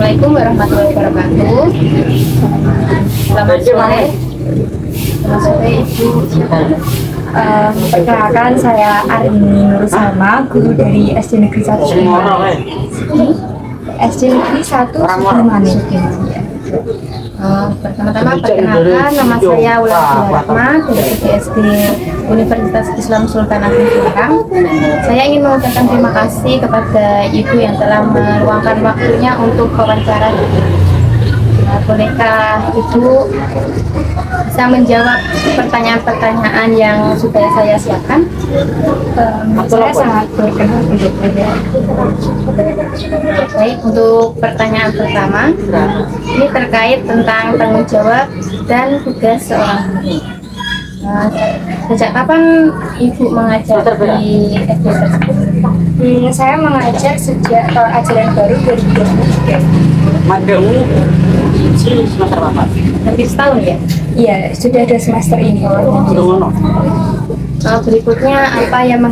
Assalamualaikum warahmatullahi wabarakatuh. Selamat sore. Selamat sore Ibu. Perkenalkan, saya Arini Nur Salma, guru dari SD Negeri 1 Sudirman. SD Negeri 1 Sudirman. Pertama-tama perkenalkan, nama saya Wulan Rahma dari SD Universitas Islam Sultan Agung Semarang. Saya ingin mengucapkan terima kasih kepada Ibu yang telah meluangkan waktunya untuk wawancara. Bolehkah Ibu bisa menjawab pertanyaan-pertanyaan yang sudah saya siapkan? Saya sangat berkenan untuk menjawab. Baik, untuk pertanyaan pertama, ini terkait tentang tanggung jawab dan tugas seorang guru. Sejak kapan Ibu mengajar di SD tersebut? Saya mengajar sejak tahun ajaran baru 2023. Magangmu semester berapa? Hampir setahun ya? Iya, sudah ada semester ini. Berikutnya, apa yang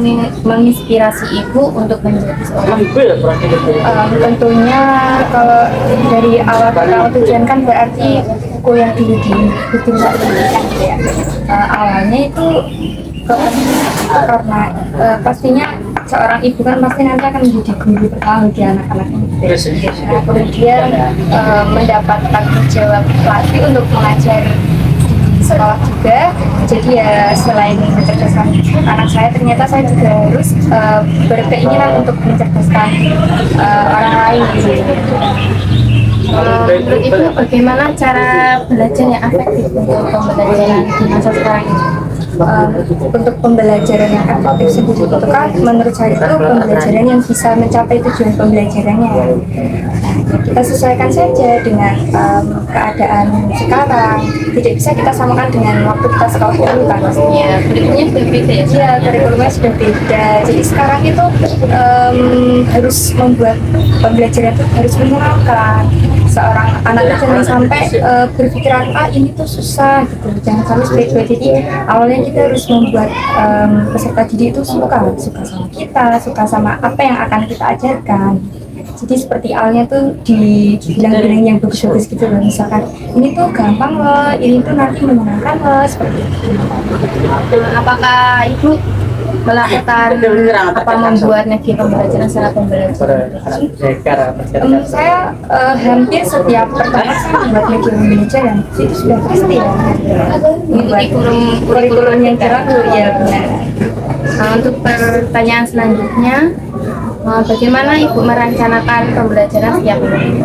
menginspirasi Ibu untuk menjadi seorang guru? Tentunya kalau dari awal tujuan kan berarti kuliah dulu di tingkat pendidikan ya. Awalnya itu karena pastinya seorang ibu kan pasti nanti akan menjadi guru pertama bagi anak-anak ini. Nah, kemudian mendapat tanggung jawab pelatih untuk mengajari sekolah juga. Jadi ya selain mencerdaskan anak saya, ternyata saya juga harus berkeinginan untuk mencerdaskan orang lain gitu. Menurut Ibu, bagaimana cara belajar yang efektif untuk pembelajaran di masa sekarang ini? Untuk pembelajaran yang efektif sendiri itu kan menurut saya itu pembelajaran yang bisa mencapai tujuan pembelajarannya. Nah, kita sesuaikan saja dengan keadaan sekarang. Tidak bisa kita samakan dengan waktu kita sekolah dulu kan. Ya, kurikulumnya sudah beda ya? Iya, kurikulumnya sudah beda. Jadi sekarang itu harus membuat pembelajaran itu harus menyenangkan. Seorang anak itu jangan sampai berpikiran ini tuh susah gitu, jangan sampai seperti itu. Jadi awalnya kita harus membuat peserta didik itu suka sama kita, suka sama apa yang akan kita ajarkan. Jadi seperti awalnya tuh dibilang-bilang yang bagus-bagus gitu loh, misalkan ini tuh gampang loh, ini tuh nanti menyenangkan loh, seperti itu. Apakah Ibu melakukan membuat media pembelajaran secara pembelajaran? Saya hampir setiap pertemuan saya membuat media pembelajaran, itu sudah pasti ya. Membuat kurikulum yang teratur ya benar. Untuk pertanyaan selanjutnya, bagaimana Ibu merencanakan pembelajaran setiap minggu?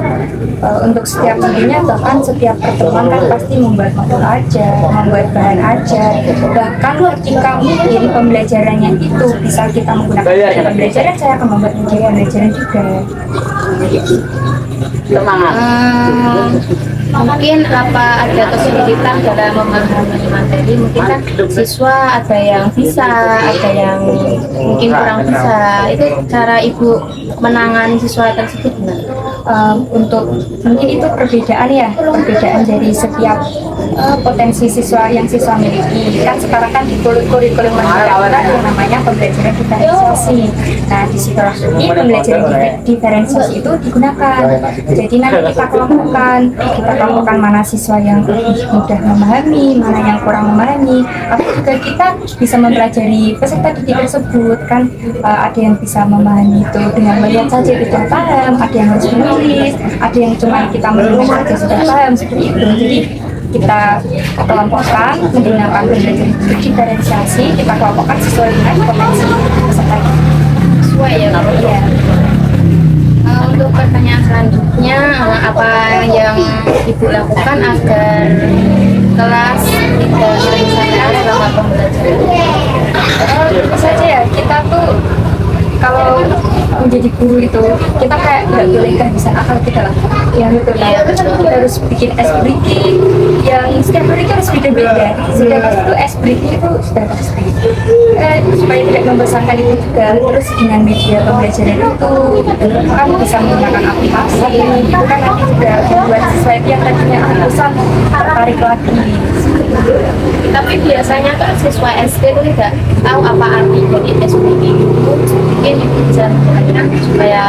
Untuk setiap minggunya, bahkan setiap pertemuan kan pasti membuat modul aja, membuat bahan aja. Bahkan ketika mungkin pembelajarannya itu bisa kita menggunakan media pembelajaran, saya akan membuat media pembelajaran juga. Mungkin apa ada kesulitan dalam memahami materi? Mungkin kan siswa ada yang bisa, ada yang mungkin kurang bisa. Itu cara Ibu menangani siswa tersebut gimana? Untuk mungkin itu perbedaan ya, perbedaan dari setiap potensi siswa yang siswa miliki. Kan sekarang kan di kurikulum kita yang namanya pembelajaran diferensiasi. Nah, di situlah ini pembelajaran diferensiasi itu digunakan. Jadi nanti kita kelompokkan mana siswa yang lebih mudah memahami, mana yang kurang memahami. Tapi juga kita bisa mempelajari peserta didik tersebut kan, ada yang bisa memahami itu dengan melihat saja sudah paham, ada yang harus menulis, ada yang cuma kita mendengar saja sudah paham, seperti itu. Jadi kita kelompokkan menggunakan pembelajaran diferensiasi, kita kelompokkan sesuai dengan potensi peserta didik. Sesuai ya? Ya. Untuk pertanyaan selanjutnya, apa yang Ibu lakukan agar kelas tidak terpisahkan selama pembelajaran? Tentu saja ya, kita tuh kalau menjadi guru itu kita kayak nggak boleh kehabisan akal kita lah. Ya betul ya. Kita harus bikin es breaking yang setiap hari itu harus beda-beda. Setiap hari itu es breaking itu sudah pasti. Supaya tidak membosankan itu juga. Terus dengan media pembelajaran itu kan bisa menggunakan aplikasi. Itu kan nanti juga membuat siswa yang tadinya bosan tertarik lagi. Tapi biasanya kan siswa SD itu tidak tahu apa arti dari SPG itu. Mungkin ibu bisa menjelaskan supaya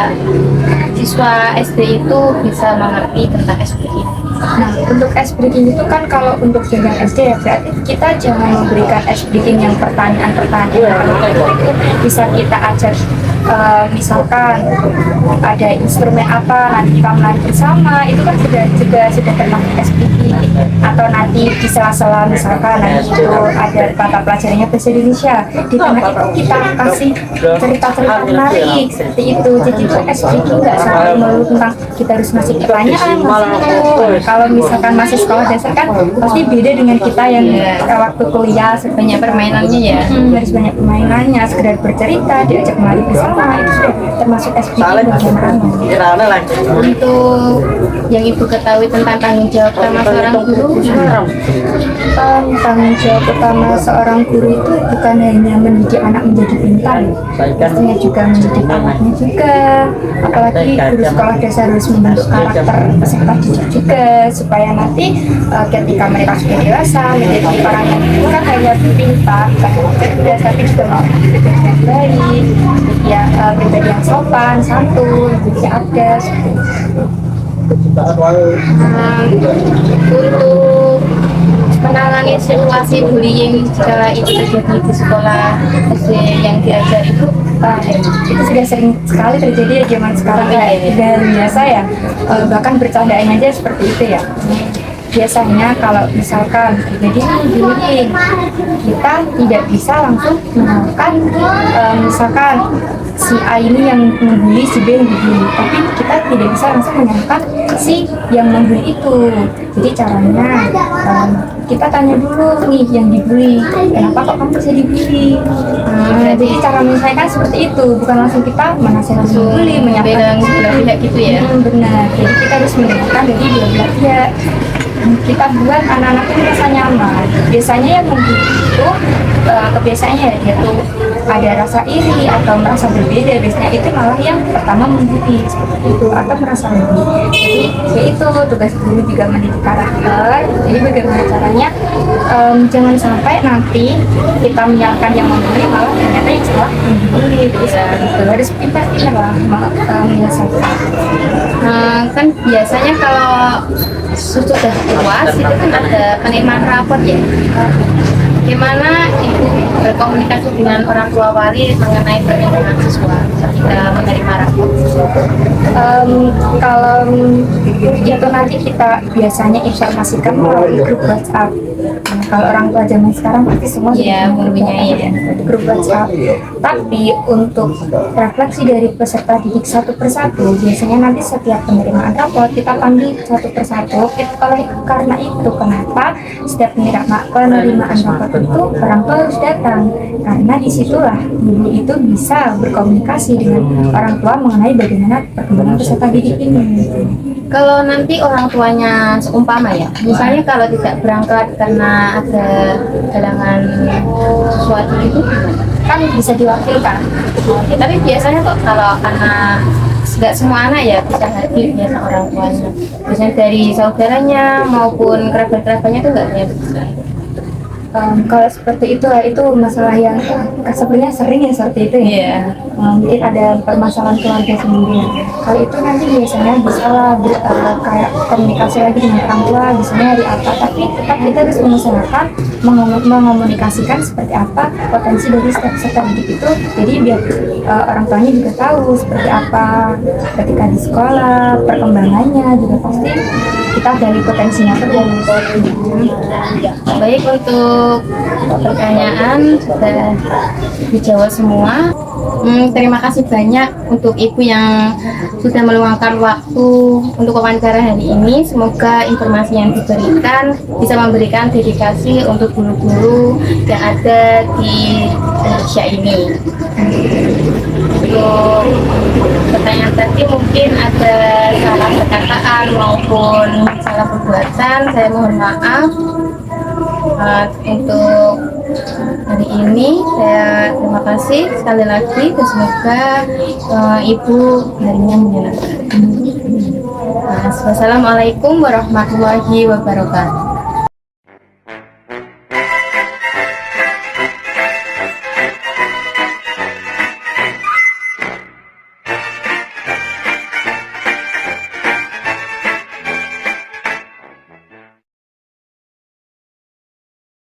siswa SD itu bisa mengerti tentang SPG. Nah, untuk ice breaking itu kan kalau untuk jenjang SD ya berarti kita jangan memberikan ice breaking yang pertanyaan-pertanyaan itu bisa kita ajar misalkan ada instrumen apa nanti kita menari bersama itu kan sudah termasuk ice breaking atau nanti di sela-sela misalkan nanti itu ada mata pelajarannya bahasa Indonesia di tengah itu kita kasih cerita-cerita menarik seperti itu jadi itu ice breaking nggak selalu melulu tentang kita harus ngasih pertanyaan kalau misalkan masih sekolah dasar kan pasti beda dengan kita yang waktu kuliah Banyak permainannya ya. harus banyak permainannya, sekedar bercerita, diajak menari bersama itu sudah termasuk SPG bagaimana. Untuk yang ibu ketahui tentang tanggung jawab utama seorang guru, Tanggung jawab utama seorang guru itu bukan hanya mendidik anak menjadi pintar, pastinya juga mendidik anaknya juga. Apalagi guru sekolah dasar harus membentuk karakter peserta didik juga supaya nanti ketika mereka sudah dewasa menjadi orang yang bukan hanya pintar, bukan hanya cerdas, tapi juga pribadi yang baik, ya pribadi yang sopan, santun, cerdas. untuk menangani situasi bullying jika itu terjadi di sekolah SD yang diajar itu Itu sudah sering sekali terjadi ya zaman sekarang ya, dan biasa ya, bahkan bercandaan aja seperti itu ya. Biasanya kalau misalkan terjadi bullying, kita tidak bisa langsung menemukan misalkan si A ini yang membuli, si B yang dibully, tapi kita tidak bisa langsung menemukan si yang membuli itu. Jadi caranya kita tanya dulu nih yang dibully, kenapa kok kamu bisa dibully? Jadi cara menyelesaikan seperti itu, bukan langsung kita menasihati membuli, bilang menyampaikan sebelah pihak gitu ya. benar. Jadi kita harus mendengarkan dari dua belah pihak. Kita buat anak-anak itu merasa nyaman. Biasanya yang membuli itu kebiasaannya ya dia tuh ada rasa iri atau merasa berbeda. Biasanya itu malah yang pertama membuli seperti itu atau merasa lebih. Jadi ya itu tugas guru juga mendidik karakter. Jadi bagaimana caranya jangan sampai nanti kita menyalahkan yang membuli malah ternyata yang salah yang dibully. Jadi seperti itu harus pintar-pintar lah menyelesaikan. Kan biasanya kalau sudah puas itu kan ada penerimaan rapor ya. Bagaimana ibu berkomunikasi dengan orang tua wali mengenai permintaan siswa ketika menerima rapor? Kalau itu nanti kita biasanya informasikan melalui grup WhatsApp. Kalau orang tua zaman sekarang pasti semua Iya, mempunyai ya. grup WhatsApp. Tapi untuk refleksi dari peserta didik satu persatu, biasanya nanti setiap penerimaan rapor kita panggil satu persatu. Karena itu kenapa setiap penerimaan rapor itu orang tua harus datang, karena disitulah guru itu bisa berkomunikasi dengan orang tua mengenai bagaimana perkembangan peserta didik ini. Kalau nanti orang tuanya seumpama ya, misalnya kalau tidak berangkat karena ada halangan sesuatu itu Kan bisa diwakilkan. tapi biasanya kok kalau anak nggak semua anak ya bisa hadir biasa orang tuanya, biasanya dari saudaranya maupun kerabat-kerabatnya itu nggak bisa. Kalau seperti itu itu masalah yang sebenarnya sering ya seperti itu ya. Iya. Mungkin ada permasalahan keluarga sendiri. Kalau itu nanti biasanya bisa lah kayak komunikasi lagi dengan orang tua, biasanya hari apa. Tapi tetap kita harus mengusahakan mengomunikasikan seperti apa potensi dari setiap peserta didik itu. Jadi biar orang tuanya juga tahu seperti apa ketika di sekolah, perkembangannya juga pasti kita gali potensinya terus. Baik, untuk pertanyaan sudah dijawab semua. Terima kasih banyak untuk ibu yang sudah meluangkan waktu untuk wawancara hari ini. Semoga informasi yang diberikan bisa memberikan dedikasi untuk guru-guru yang ada di Indonesia ini. Untuk pertanyaan tadi mungkin ada salah perkataan maupun salah perbuatan, saya mohon maaf. Untuk hari ini saya terima kasih sekali lagi dan semoga ibu harinya menyenangkan. Wassalamualaikum warahmatullahi wabarakatuh.